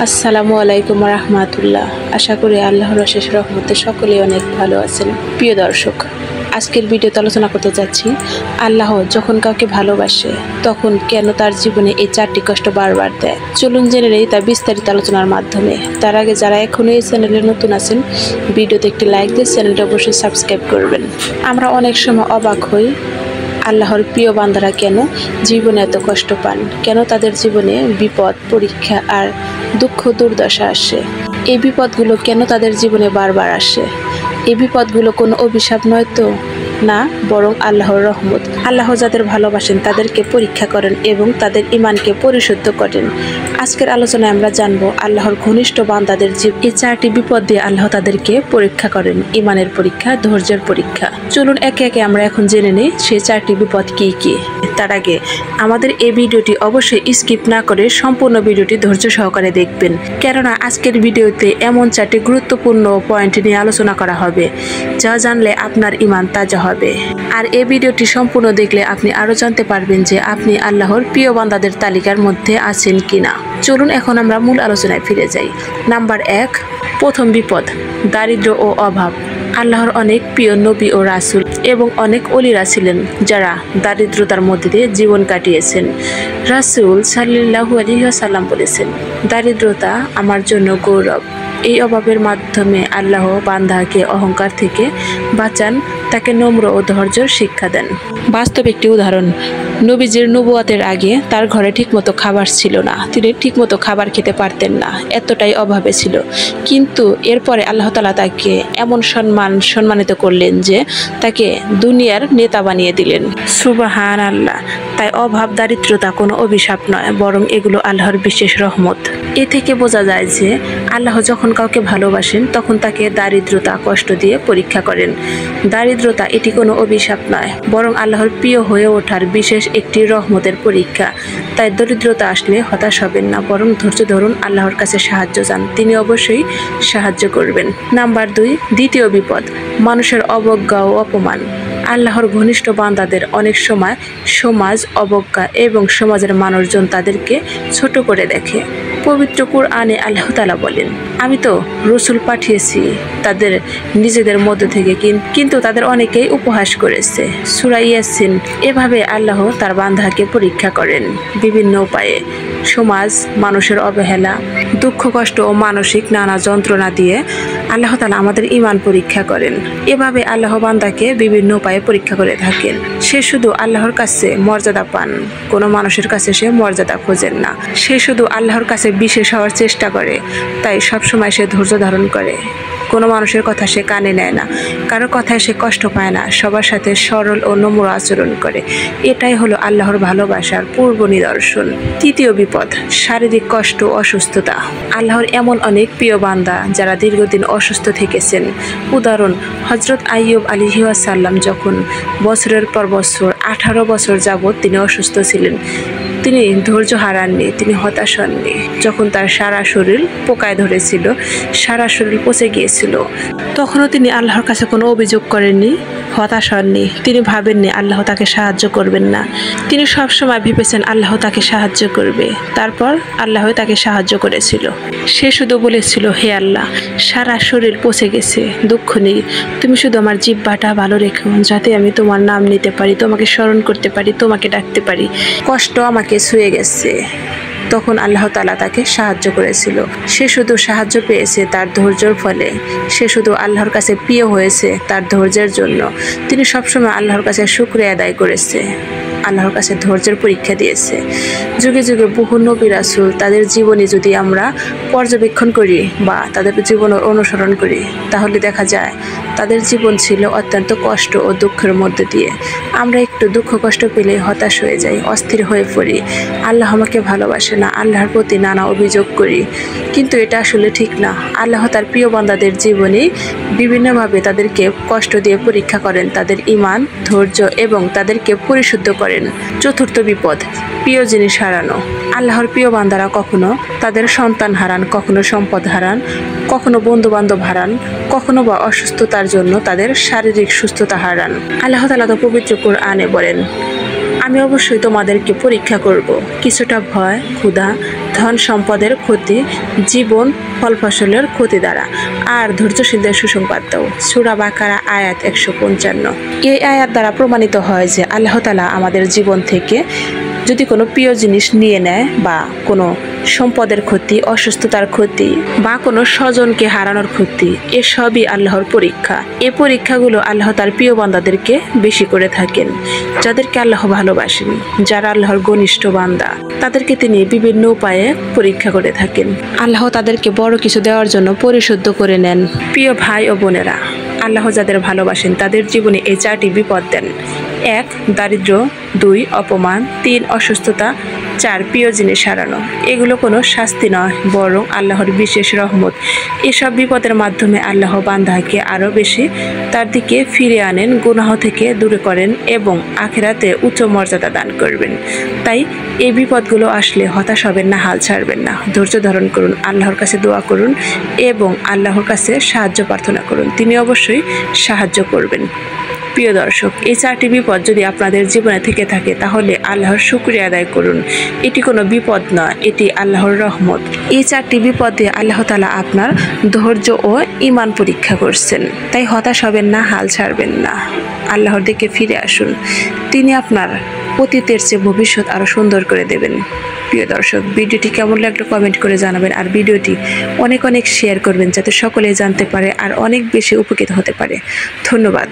আসসালামু আলাইকুম রাহমাতুল্লাহ। আশা করি আল্লাহর অশেষ রহমতে সকলেই অনেক ভালো আছেন। প্রিয় দর্শক, আজকের ভিডিওতে আলোচনা করতে যাচ্ছি আল্লাহ যখন কাউকে ভালোবাসে তখন কেন তার জীবনে এই 4টি কষ্ট বারবার দেয়। চলুন জেনে নেই তা বিস্তারিত আলোচনার মাধ্যমে। তার আগে যারা এখনো এই চ্যানেলে নতুন আছেন, ভিডিওতে একটি লাইক দিয়ে চ্যানেলটা অবশ্যই সাবস্ক্রাইব করবেন। আমরা অনেক সময় অবাক হই আল্লাহর প্রিয় বান্দারা কেন জীবনে এত কষ্ট পান, কেন তাদের জীবনে বিপদ, পরীক্ষা আর দুঃখ দুর্দশা আসে। এই বিপদগুলো কেন তাদের জীবনে বারবার আসে? এই বিপদগুলো কোনো অভিশাপ নয় তো? না, বরং আল্লাহর রহমত। আল্লাহ যাদের ভালোবাসেন তাদেরকে পরীক্ষা করেন এবং তাদের ইমানকে পরিশুদ্ধ করেন। আজকের আলোচনায় আমরা জানবো আল্লাহর ঘনিষ্ঠ বান্দাদের এই 4টি বিপদ দিয়ে আল্লাহ তাদেরকে পরীক্ষা করেন। ইমানের পরীক্ষা, ধৈর্যের পরীক্ষা। চলুন একে একে আমরা এখন জেনে নিই সেই 4টি বিপদ কি কি। তার আগে আমাদের এই ভিডিওটি অবশ্যই স্কিপ না করে সম্পূর্ণ ভিডিওটি ধৈর্য সহকারে দেখবেন, কেননা আজকের ভিডিওতে এমন 4টি গুরুত্বপূর্ণ পয়েন্ট নিয়ে আলোচনা করা হবে যা জানলে আপনার ইমান তাজা হবে। আর এই ভিডিওটি সম্পূর্ণ দেখলে আপনি আরো জানতে পারবেন যে আপনি আল্লাহর প্রিয় বান্দাদের তালিকার মধ্যে আছেন কিনা। চলুন এখন আমরা মূল আলোচনায় ফিরে যাই। নাম্বার 1, প্রথম বিপদ, দারিদ্র্য ও অভাব। আল্লাহর অনেক প্রিয় নবী ও রাসূল এবং অনেক ওলিরা ছিলেন যারা দারিদ্রতার মধ্যে দিয়ে জীবন কাটিয়েছেন। রাসূল সাল্লাল্লাহু আলাইহি ওয়াসাল্লাম বলেছেন, দারিদ্রতা আমার জন্য গৌরব। এই অভাবের মাধ্যমে আল্লাহ বান্দাকে অহংকার থেকে বাঁচান, তাকে নম্র ও ধৈর্যের শিক্ষা দেন। বাস্তব একটি উদাহরণ, নবীজির নবুয়াতের আগে তার ঘরে ঠিকমতো খাবার ছিল না, তিনি ঠিকমতো খাবার খেতে পারতেন না, এতটাই অভাবে ছিল। কিন্তু এরপরে আল্লাহ তাআলা তাকে এমন সম্মানিত করলেন যে তাকে দুনিয়ার নেতা বানিয়ে দিলেন। সুবহানাল্লাহ। তাই অভাব, দারিদ্রতা কোনো অভিশাপ নয়, বরং এগুলো আল্লাহর বিশেষ রহমত। এ থেকে বোঝা যায় যে আল্লাহ যখন কাউকে ভালোবাসেন তখন তাকে দারিদ্রতা, কষ্ট দিয়ে পরীক্ষা করেন। দারিদ্রতা এটি কোনো অভিশাপ নয়, বরং আল্লাহর প্রিয় হয়ে ওঠার বিশেষ একটি রহমতের পরীক্ষা। তাই দরিদ্রতা আসলে হতাশ হবেন না, বরং ধৈর্য ধরুন, আল্লাহর কাছে সাহায্য চান, তিনি অবশ্যই সাহায্য করবেন। নাম্বার 2, দ্বিতীয় বিপদ, মানুষের অবজ্ঞা ও অপমান। আল্লাহর ঘনিষ্ঠ বান্দাদের অনেক সময় সমাজ অবজ্ঞা এবং সমাজের মানুষজন তাদেরকে ছোট করে দেখে। পবিত্র কুরআনে আল্লাহ তাআলা বলেন, আমি তো রাসূল পাঠিয়েছি তাদের নিজেদের মধ্য থেকে, কিন্তু তাদের অনেকেই উপহাস করেছে। সূরা ইয়াসিন। এভাবে আল্লাহ তার বান্দাকে পরীক্ষা করেন বিভিন্ন উপায়ে। সমাজ, মানুষের অবহেলা, দুঃখ, কষ্ট ও মানসিক নানা যন্ত্রণা দিয়ে আল্লাহ তাআলা আমাদের ঈমান পরীক্ষা করেন। এভাবে আল্লাহ বান্দাকে বিভিন্ন উপায়ে পরীক্ষা করে থাকেন। সে শুধু আল্লাহর কাছে মর্যাদা পান, কোনো মানুষের কাছে সে মর্যাদা খোঁজেন না। সে শুধু আল্লাহর কাছে বিশেষ হওয়ার চেষ্টা করে, তাই সবসময় সে ধৈর্য ধারণ করে। কোনো মানুষের কথা সে কানে নেয় না, কারো কথায় সে কষ্ট পায় না, সবার সাথে সরল ও নম্র আচরণ করে। এটাই হলো আল্লাহর ভালোবাসার পূর্ব নিদর্শন। তৃতীয় বিপদ, শারীরিক কষ্ট ও অসুস্থতা। আল্লাহর এমন অনেক প্রিয় বান্দা যারা দীর্ঘদিন অসুস্থ থেকেছেন। উদাহরণ, হযরত আইয়ুব আলাইহিস সালাম যখন বছরের পর বছর 18 বছর যাবৎ তিনি অসুস্থ ছিলেন, তিনি ধৈর্য হারাননি, তিনি হতাশ হননি। যখন তার সারা শরীর পোকায় ধরেছিল, সারা শরীর পচে গিয়েছিল, তখনও তিনি আল্লাহর কাছে কোনো অভিযোগ করেননি, হতাশ হননি। তিনি ভাবেননি আল্লাহ তাকে সাহায্য করবেন না। তিনি সবসময় ভেবেছেন আল্লাহ তাকে সাহায্য করবে। তারপর আল্লাহ তাকে সাহায্য করেছিল। সে শুধু বলেছিল, হে আল্লাহ, সারা শরীর পচে গেছে, দুঃখ নেই, তুমি শুধু আমার জিহ্বাটা ভালো রেখো, যাতে আমি তোমার নাম নিতে পারি, তোমাকে স্মরণ করতে পারি, তোমাকে ডাকতে পারি। কষ্ট আমাকে ছুঁয়ে গেছে। তখন আল্লাহ তাআলা তাকে সাহায্য করেছিল। সে শুধু সাহায্য পেয়েছে তার ধৈর্যের ফলে। সে শুধু আল্লাহর কাছে প্রিয় হয়েছে তার ধৈর্যের জন্য। তিনি সবসময় আল্লাহর কাছে শুকরিয়া আদায় করেছে, আল্লাহর কাছে ধৈর্যের পরীক্ষা দিয়েছে। যুগে যুগে বহু নবী রাসূল তাদের জীবনী যদি আমরা পর্যবেক্ষণ করি বা তাদের জীবন অনুসরণ করি, তাহলে দেখা যায় তাদের জীবন ছিল অত্যন্ত কষ্ট ও দুঃখের মধ্যে দিয়ে। আমরা একটু দুঃখ কষ্ট পেলে হতাশ হয়ে যাই, অস্থির হয়ে পড়ি, আল্লাহ আমাকে ভালোবাসে না, আল্লাহর প্রতি নানা অভিযোগ করি। কিন্তু এটা আসলে ঠিক না। আল্লাহ তার প্রিয় বান্দাদের জীবনে বিভিন্নভাবে তাদেরকে কষ্ট দিয়ে পরীক্ষা করেন, তাদের ঈমান, ধৈর্য এবং তাদেরকে পরিশুদ্ধ করেন। চতুর্থ বিপদ, প্রিয় জিনিস হারানো। আল্লাহর প্রিয় বান্দারা কখনো তাদের সন্তান হারান, কখনো সম্পদ হারান, কখনো বন্ধু বান্ধব হারান, কখনো বা অসুস্থতার জন্য তাদের শারীরিক সুস্থতা হারান। আল্লাহ তাআলা তো পবিত্র কুরআনে বলেন, আমি অবশ্যই তোমাদেরকে পরীক্ষা করব। কিছুটা ভয়, ক্ষুধা, ধন সম্পদের ক্ষতি, জীবন ফল ফসলের ক্ষতি দ্বারা। আর ধৈর্যশীলদের সুসংবাদ দাও। সূরা বাকারা আয়াত 155। এই আয়াত দ্বারা প্রমাণিত হয় যে আল্লাহ তাআলা আমাদের জীবন থেকে যদি কোনো প্রিয় জিনিস নিয়ে নেয় বা কোনো সম্পদের ক্ষতি, অসুস্থতার ক্ষতি বা কোনো স্বজনকে হারানোর ক্ষতি, এসবই আল্লাহর পরীক্ষা। এই পরীক্ষাগুলো আল্লাহ তার প্রিয় বান্দাদেরকে বেশি করে থাকেন। যাদেরকে আল্লাহ ভালোবাসেন, যারা আল্লাহর ঘনিষ্ঠ বান্দা, তাদেরকে তিনি বিভিন্ন উপায়ে পরীক্ষা করে থাকেন। আল্লাহ তাদেরকে বড় কিছু দেওয়ার জন্য পরিশুদ্ধ করে নেন। প্রিয় ভাই ও বোনেরা, আল্লাহ যাদের ভালোবাসেন তাদের জীবনে এই 4টি বিপদ দেন। 1. দারিদ্র্য, 2. অপমান, 3. অসুস্থতা, 4. প্রিয় জিনিস হারানো। এগুলো কোনো শাস্তি নয়, বরং আল্লাহর বিশেষ রহমত। এসব বিপদের মাধ্যমে আল্লাহ বান্দাকে আরও বেশি তার দিকে ফিরে আনেন, গুনাহ থেকে দূরে করেন এবং আখিরাতে উচ্চ মর্যাদা দান করবেন। তাই এই বিপদগুলো আসলে হতাশ হবেন না, হাল ছাড়বেন না। ধৈর্য ধারণ করুন, আল্লাহর কাছে দোয়া করুন এবং আল্লাহর কাছে সাহায্য প্রার্থনা করুন। তিনি অবশ্যই সাহায্য করবেন। প্রিয় দর্শক, এই 4টি বিপদ যদি আপনাদের জীবনে থেকে থাকে তাহলে আল্লাহর শুকরিয়া আদায় করুন। এটি কোনো বিপদ নয়, এটি আল্লাহর রহমত। এই 4টি বিপদে আল্লাহ তাআলা আপনার ধৈর্য ও ঈমান পরীক্ষা করছেন। তাই হতাশ হবেন না, হাল ছাড়বেন না। আল্লাহর দিকে ফিরে আসুন। তিনি আপনার অতীতের চেয়ে ভবিষ্যৎ আরও সুন্দর করে দেবেন। প্রিয় দর্শক, ভিডিওটি কেমন লাগলো কমেন্ট করে জানাবেন আর ভিডিওটি অনেক অনেক শেয়ার করবেন যাতে সকলে জানতে পারে আর অনেক বেশি উপকৃত হতে পারে। ধন্যবাদ।